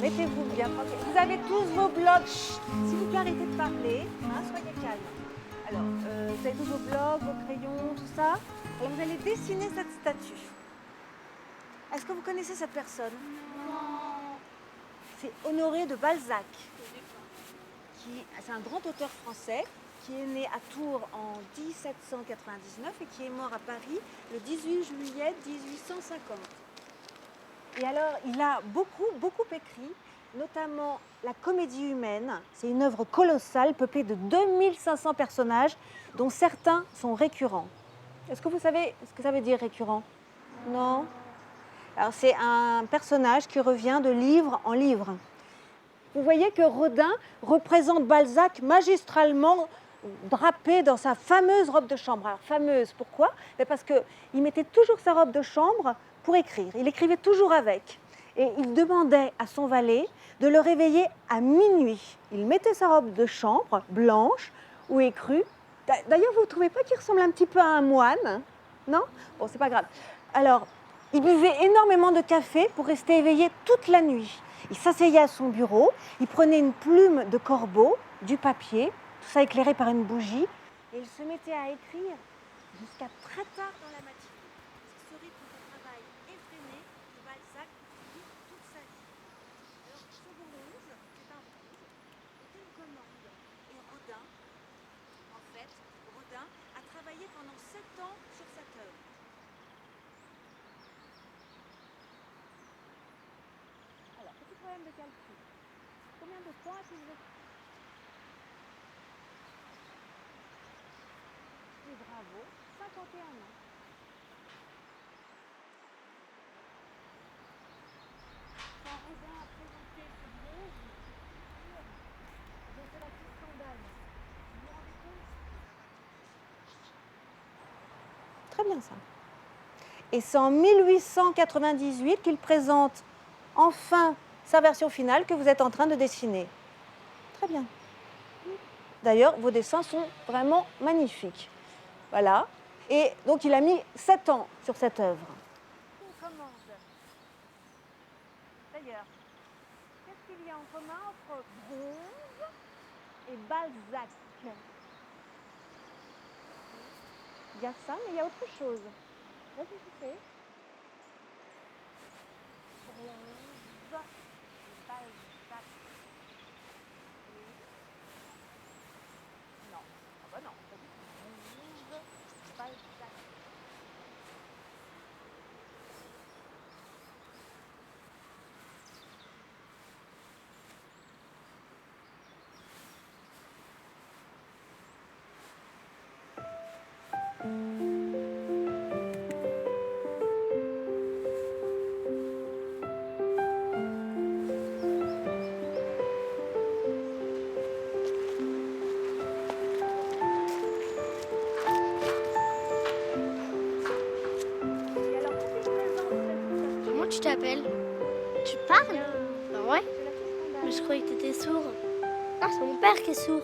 Mettez-vous bien tranquille. Vous avez tous vos blocs. Chut, s'il vous plaît, arrêtez de parler. Hein, soyez calme. Alors, vous avez tous vos blocs, vos crayons, tout ça. Alors, vous allez dessiner cette statue. Est-ce que vous connaissez cette personne? C'est Honoré de Balzac. C'est un grand auteur français qui est né à Tours en 1799 et qui est mort à Paris le 18 juillet 1850. Et alors, il a beaucoup écrit, notamment La Comédie humaine. C'est une œuvre colossale, peuplée de 2500 personnages, dont certains sont récurrents. Est-ce que vous savez ce que ça veut dire récurrent? Non? Alors, c'est un personnage qui revient de livre en livre. Vous voyez que Rodin représente Balzac magistralement drapé dans sa fameuse robe de chambre. Alors, fameuse, pourquoi? Parce qu'il mettait toujours sa robe de chambre pour écrire. Il écrivait toujours avec. Et il demandait à son valet de le réveiller à minuit. Il mettait sa robe de chambre, blanche ou écrue. D'ailleurs, vous ne trouvez pas qu'il ressemble un petit peu à un moine? Non? Bon, c'est pas grave. Alors, il buvait énormément de café pour rester éveillé toute la nuit. Il s'asseyait à son bureau, il prenait une plume de corbeau, du papier, tout ça éclairé par une bougie, et il se mettait à écrire jusqu'à très tard dans la matinée. Ce rythme de travail effréné que Balzac vit toute sa vie. Alors, ce bronze, c'est un bronze, c'est une commande. Et Rodin, en fait, Rodin a travaillé pendant 7 ans sur cette œuvre. Alors, petit problème de calcul. Combien de points est-ce que vous êtes? Et bravo, 51 ans. Quand Rodin a présenté ce bronze, ils ont fait la petite scandale. Vous vous rendez compte? Très bien ça. Et c'est en 1898 qu'il présente enfin sa version finale que vous êtes en train de dessiner. Très bien. D'ailleurs, vos dessins sont vraiment magnifiques. Voilà. Et donc, il a mis 7 ans sur cette œuvre. Une commande. D'ailleurs, qu'est-ce qu'il y a en commun entre bronze et Balzac? Il y a ça, mais il y a autre chose. Réfléchissez. Bronze et Balzac. Non. Ah bah non, pas du tout. Bronze, Balzac. Comment tu t'appelles? Tu parles? Ah ouais? Mais je croyais que t'étais sourd. Ah, c'est mon père qui est sourd.